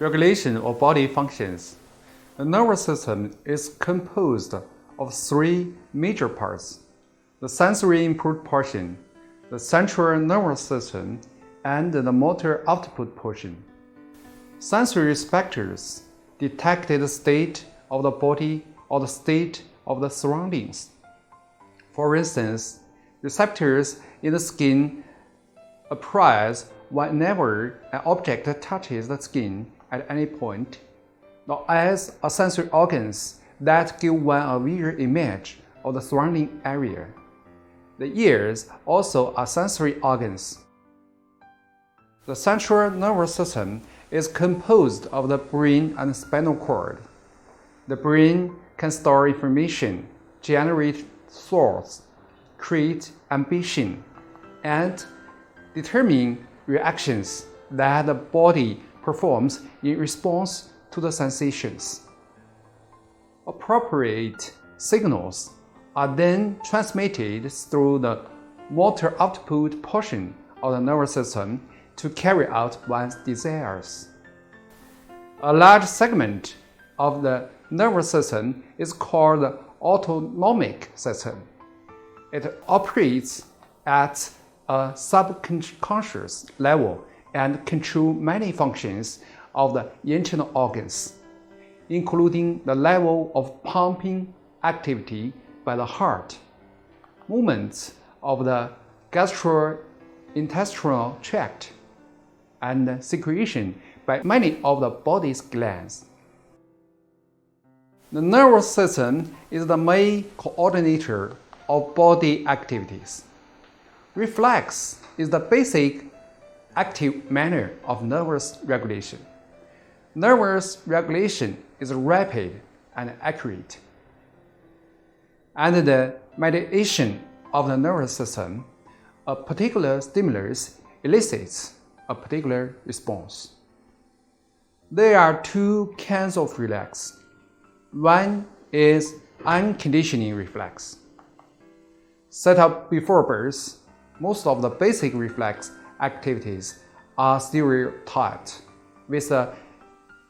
Regulation of body functions. The nervous system is composed of three major parts: the sensory input portion, the central nervous system, and the motor output portion. Sensory receptors detect the state of the body or the state of the surroundings. For instance, receptors in the skin appears whenever an object touches the skin at any point, or as a sensory organs that give one a visual image of the surrounding area. The ears also are sensory organs. The central nervous system is composed of the brain and spinal cord. The brain can store information, generate thoughts, create ambition, and determine reactions that the body performs in response to the sensations. Appropriate signals are then transmitted through the motor output portion of the nervous system to carry out one's desires. A large segment of the nervous system is called the autonomic system. It operates at a subconscious level and controls many functions of the internal organs, including the level of pumping activity by the heart, movements of the gastrointestinal tract, and secretion by many of the body's glands. The nervous system is the main coordinator of body activities. Reflex is the basic active manner of nervous regulation. Nervous regulation is rapid and accurate. Under the mediation of the nervous system, a particular stimulus elicits a particular response. There are two kinds of reflex. One is unconditioning reflex. Set up before birth, most of the basic reflex activities are stereotyped with a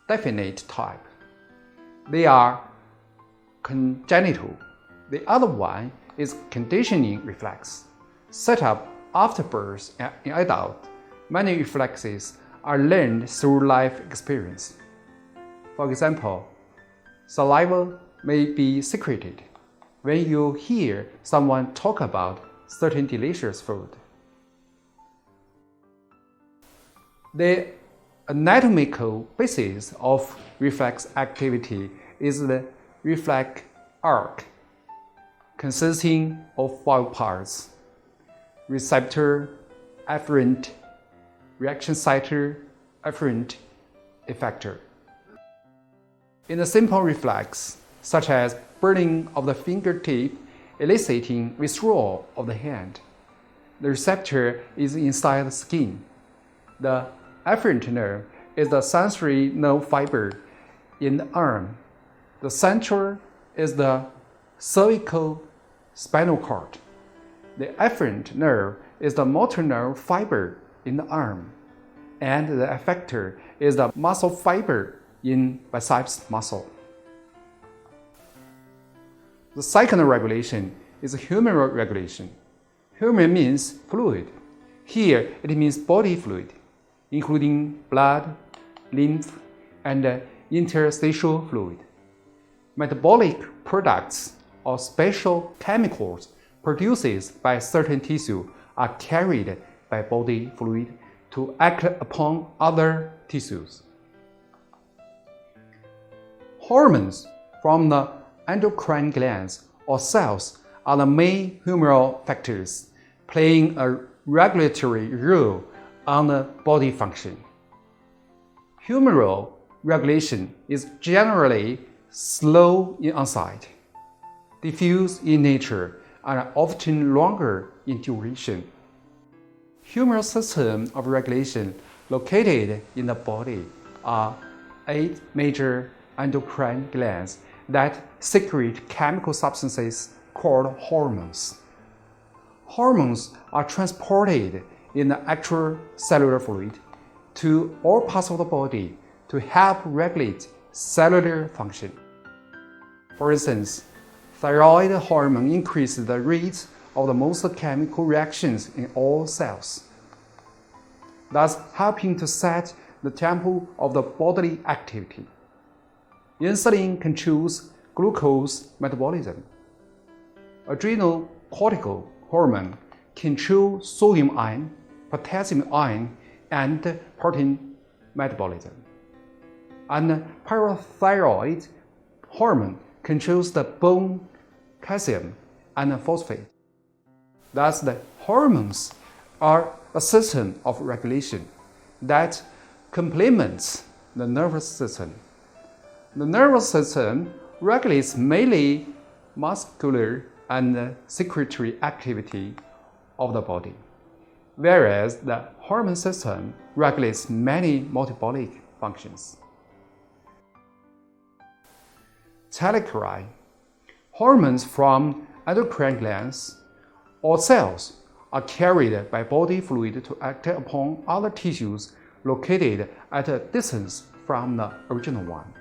definite type. They are congenital. The other one is conditioning reflex. Set up after birth and in adult, many reflexes are learned through life experience. For example, saliva may be secreted when you hear someone talk about certain delicious food. The anatomical basis of reflex activity is the reflex arc, consisting of 5 parts: receptor, afferent, reaction center, afferent, effector. In a simple reflex, such as burning of the fingertip eliciting withdrawal of the hand, the receptor is inside the skin. The afferent nerve is the sensory nerve fiber in the arm. The central is the cervical spinal cord. The afferent nerve is the motor nerve fiber in the arm, and the effector is the muscle fiber in biceps muscle. The second regulation is humoral regulation. Humor means fluid. Here it means body fluid, including blood, lymph, and interstitial fluid. Metabolic products or special chemicals produced by certain tissue are carried by body fluid to act upon other tissues. Hormones from the endocrine glands or cells are the main humoral factors, playing a regulatory role on the body function. Humoral regulation is generally slow in onset, diffuse in nature, and often longer in duration. Humoral system of regulation located in the body are 8 major endocrine glands that secrete chemical substances called hormones. Hormones are transported in the extracellular fluid to all parts of the body to help regulate cellular function. For instance, thyroid hormone increases the rate of the most chemical reactions in all cells, thus helping to set the tempo of the bodily activity. Insulin controls glucose metabolism. Adrenocortical hormone controls sodium ion, potassium ion, and protein metabolism. And parathyroid hormone controls the bone, calcium, and phosphate. Thus, the hormones are a system of regulation that complements the nervous system. The nervous system regulates mainly muscular and secretory activity of the body, whereas the hormone system regulates many metabolic functions. Telecry, hormones from endocrine glands or cells are carried by body fluid to act upon other tissues located at a distance from the original one.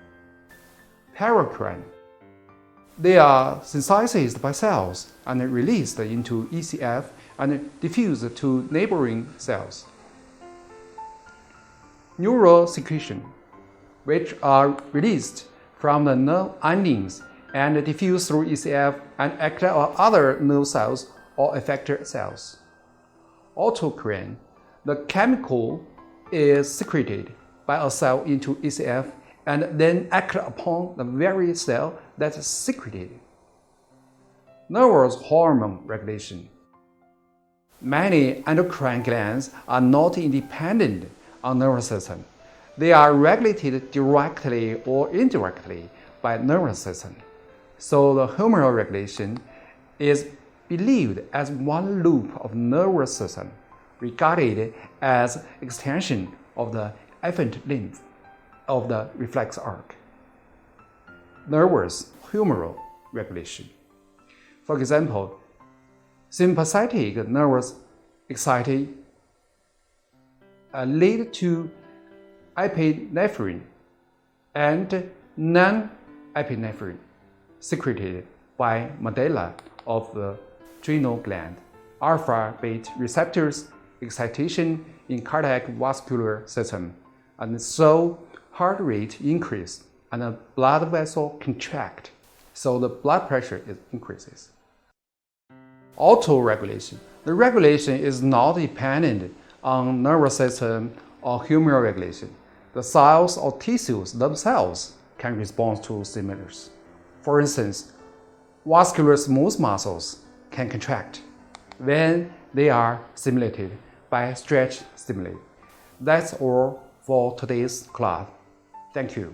Paracrine, they are synthesized by cells and released into ECF and diffused to neighboring cells. Neural secretion, which are released from the nerve endings and diffuse through ECF and act on other nerve cells or effector cells. Autocrine, the chemical is secreted by a cell into ECF and then act upon the very cell that is secreted. Nervous hormone regulation. Many endocrine glands are not independent on the nervous system. They are regulated directly or indirectly by the nervous system. So the hormonal regulation is believed as one loop of nervous system, regarded as extension of the efferent lymph of the reflex arc. Nervous humoral regulation. For example, sympathetic nervous excitation lead to epinephrine and non-epinephrine secreted by medulla of the adrenal gland. Alpha-beta receptors excitation in cardiac vascular system, and so heart rate increase and the blood vessel contract, so the blood pressure increases. Autoregulation. The regulation is not dependent on nervous system or humoral regulation. The cells or tissues themselves can respond to stimulus. For instance, vascular smooth muscles can contract when they are stimulated by stretch stimuli. That's all for today's class. Thank you.